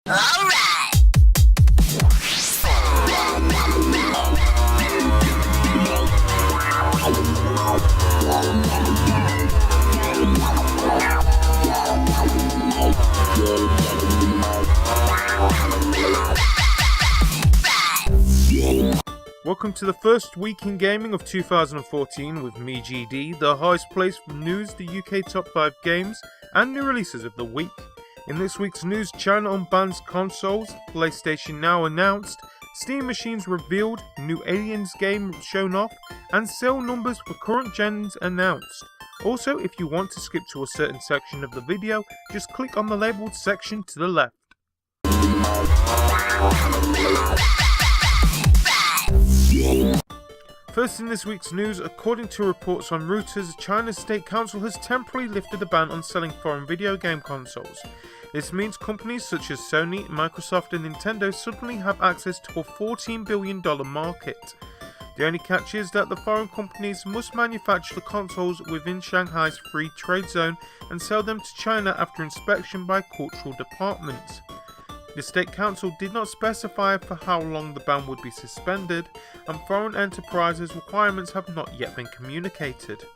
Welcome to the first week in gaming of 2014 with me, GD, the highest place for news, the UK top 5 games, and new releases of the week. In this week's news, China unbans consoles, PlayStation Now announced, Steam machines revealed, new Aliens game shown off, and sale numbers for current gens announced. Also, if you want to skip to a certain section of the video, just click on the labelled section to the left. First in this week's news, according to reports on Reuters, China's State Council has temporarily lifted the ban on selling foreign video game consoles. This means companies such as Sony, Microsoft and Nintendo suddenly have access to a $14 billion market. The only catch is that the foreign companies must manufacture the consoles within Shanghai's free trade zone and sell them to China after inspection by cultural departments. The State Council did not specify for how long the ban would be suspended, and foreign enterprises' requirements have not yet been communicated.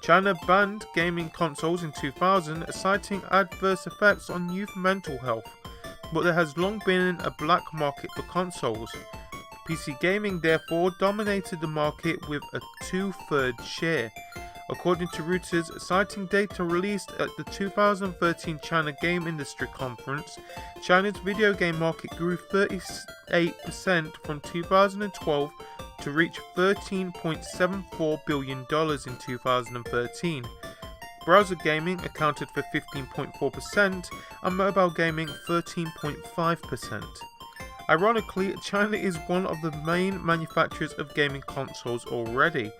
China banned gaming consoles in 2000, citing adverse effects on youth mental health, but there has long been a black market for consoles. PC gaming therefore dominated the market with a 2/3 share. According to Reuters, citing data released at the 2013 China Game Industry Conference, China's video game market grew 38% from 2012 to reach $13.74 billion in 2013. Browser gaming accounted for 15.4% and mobile gaming 13.5%. Ironically, China is one of the main manufacturers of gaming consoles already,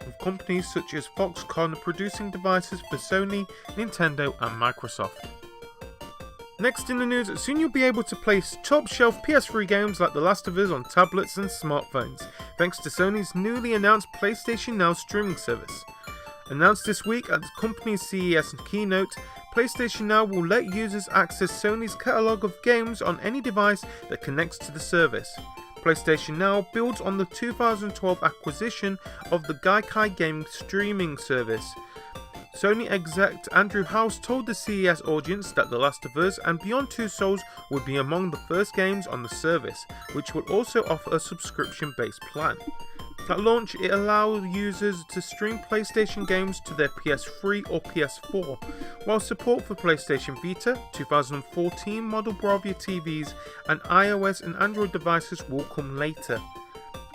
with companies such as Foxconn producing devices for Sony, Nintendo and Microsoft. Next in the news, soon you'll be able to play top-shelf PS3 games like The Last of Us on tablets and smartphones, thanks to Sony's newly announced PlayStation Now streaming service. Announced this week at the company's CES keynote, PlayStation Now will let users access Sony's catalogue of games on any device that connects to the service. PlayStation Now builds on the 2012 acquisition of the Gaikai gaming streaming service. Sony exec Andrew House told the CES audience that The Last of Us and Beyond Two Souls would be among the first games on the service, which will also offer a subscription-based plan. At launch, it allows users to stream PlayStation games to their PS3 or PS4, while support for PlayStation Vita, 2014 model Bravia TVs, and iOS and Android devices will come later.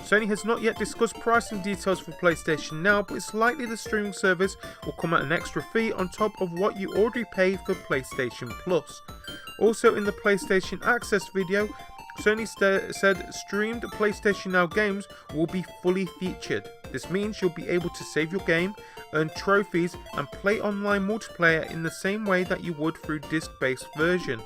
Sony has not yet discussed pricing details for PlayStation Now, but it's likely the streaming service will come at an extra fee on top of what you already pay for PlayStation Plus. Also in the PlayStation Access video, Sony said streamed PlayStation Now games will be fully featured. This means you'll be able to save your game, earn trophies, and play online multiplayer in the same way that you would through disc-based version.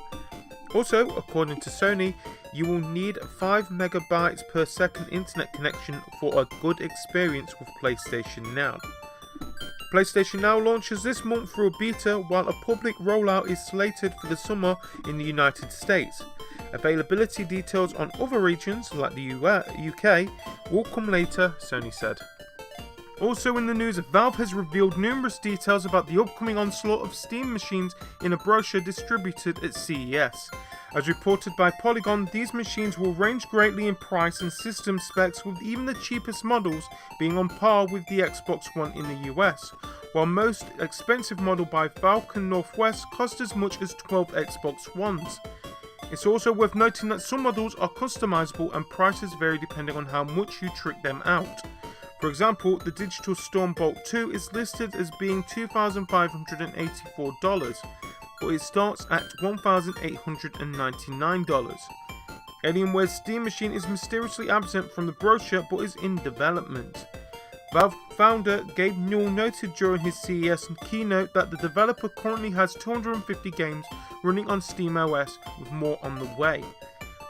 Also, according to Sony, you will need 5 megabytes per second internet connection for a good experience with PlayStation Now. PlayStation Now launches this month through a beta, while a public rollout is slated for the summer in the United States. Availability details on other regions, like the UK, will come later, Sony said. Also in the news, Valve has revealed numerous details about the upcoming onslaught of Steam machines in a brochure distributed at CES. As reported by Polygon, these machines will range greatly in price and system specs, with even the cheapest models being on par with the Xbox One in the US, while most expensive model by Falcon Northwest cost as much as 12 Xbox Ones. It's also worth noting that some models are customizable and prices vary depending on how much you trick them out. For example, the Digital Storm Bolt 2 is listed as being $2,584, but it starts at $1,899. Alienware's Steam machine is mysteriously absent from the brochure but is in development. Valve founder Gabe Newell noted during his CES keynote that the developer currently has 250 games running on SteamOS, with more on the way.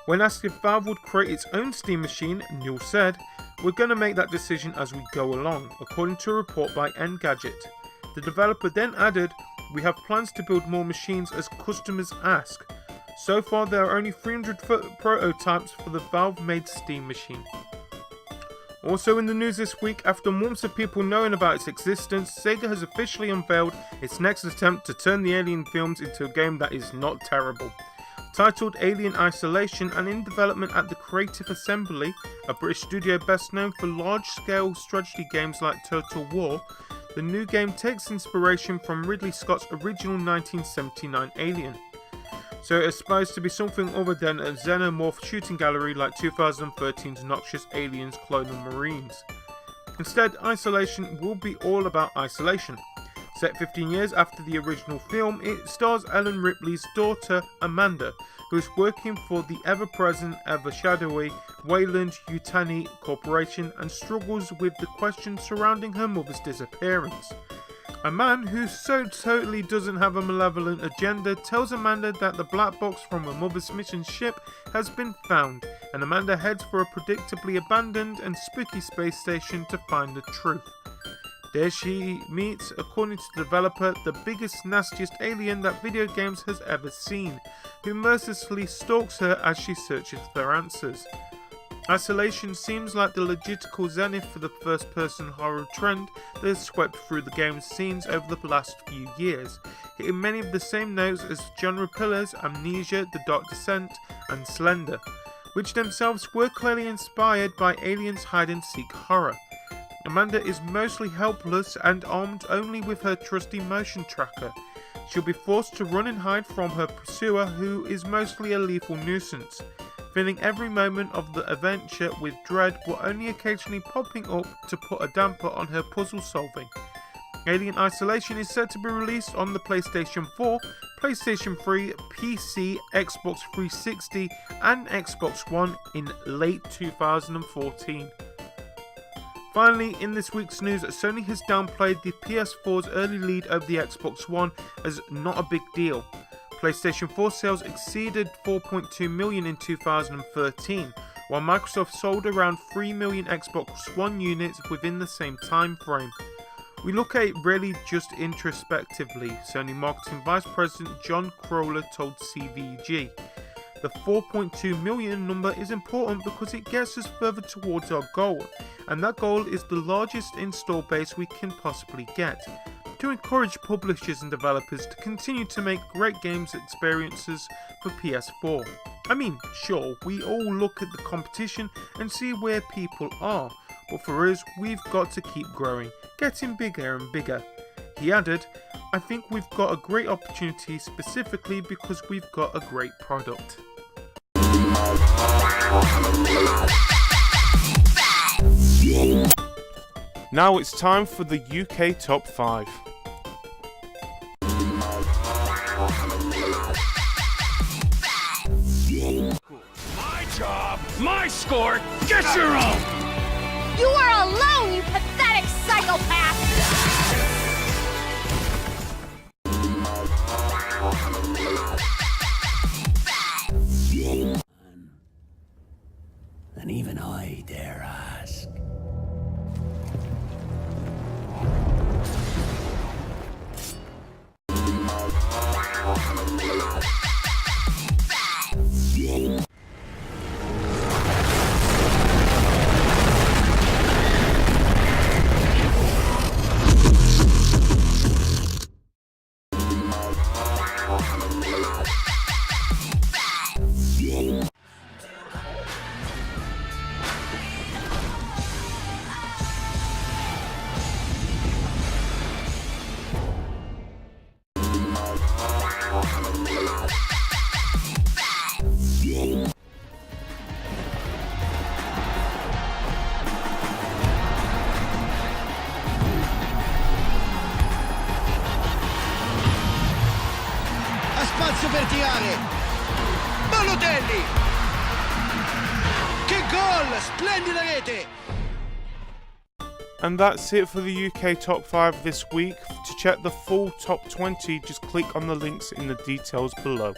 When asked if Valve would create its own Steam machine, Newell said, "We're going to make that decision as we go along," according to a report by Engadget. The developer then added, "We have plans to build more machines as customers ask." So far there are only 300 prototypes for the Valve-made Steam machine. Also in the news this week, after months of people knowing about its existence, Sega has officially unveiled its next attempt to turn the Alien films into a game that is not terrible. Titled Alien Isolation and in development at the Creative Assembly, a British studio best known for large-scale strategy games like Total War, the new game takes inspiration from Ridley Scott's original 1979 Alien. So it is supposed to be something other than a xenomorph shooting gallery like 2013's Noxious Aliens Clonal Marines. Instead, Isolation will be all about isolation. Set 15 years after the original film, it stars Ellen Ripley's daughter Amanda, who is working for the ever-present, ever-shadowy Weyland-Yutani Corporation and struggles with the questions surrounding her mother's disappearance. A man who so totally doesn't have a malevolent agenda tells Amanda that the black box from her mother's mission ship has been found, and Amanda heads for a predictably abandoned and spooky space station to find the truth. There she meets, according to the developer, the biggest, nastiest alien that video games has ever seen, who mercilessly stalks her as she searches for answers. Isolation seems like the logistical zenith for the first-person horror trend that has swept through the game's scenes over the last few years, hitting many of the same notes as genre pillars Amnesia, The Dark Descent, and Slender, which themselves were clearly inspired by Alien's hide-and-seek horror. Amanda is mostly helpless and armed only with her trusty motion tracker. She'll be forced to run and hide from her pursuer, who is mostly a lethal nuisance, filling every moment of the adventure with dread, but only occasionally popping up to put a damper on her puzzle solving. Alien Isolation is set to be released on the PlayStation 4, PlayStation 3, PC, Xbox 360 and Xbox One in late 2014. Finally, in this week's news, Sony has downplayed the PS4's early lead over the Xbox One as not a big deal. PlayStation 4 sales exceeded 4.2 million in 2013, while Microsoft sold around 3 million Xbox One units within the same time frame. We look at it really just introspectively, Sony Marketing Vice President John Crowler told CVG. The 4.2 million number is important because it gets us further towards our goal, and that goal is the largest install base we can possibly get, to encourage publishers and developers to continue to make great games experiences for PS4. I mean, sure, we all look at the competition and see where people are, but for us, we've got to keep growing, getting bigger and bigger. He added, I think we've got a great opportunity specifically because we've got a great product. Now it's time for the UK Top 5. My job, my score, get your own! You are alone, you pathetic psychopath! And even I dare ask. Spazio verticale, Balotelli, che gol, splendida rete. And that's it for the UK Top 5 this week. To check the full Top 20, just click on the links in the details below.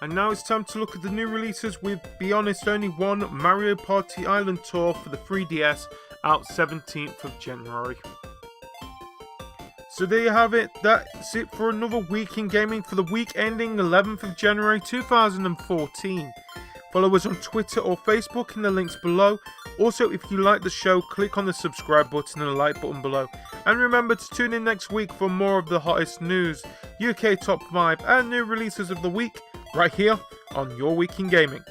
And now it's time to look at the new releases with, be honest, only one, Mario Party Island Tour for the 3DS, out 17th of January. So there you have it. That's it for another week in gaming for the week ending 11th of January 2014. Follow us on Twitter or Facebook in the links below. Also, if you like the show, click on the subscribe button and the like button below. And remember to tune in next week for more of the hottest news, UK Top 5 and new releases of the week, right here on Your Week in Gaming.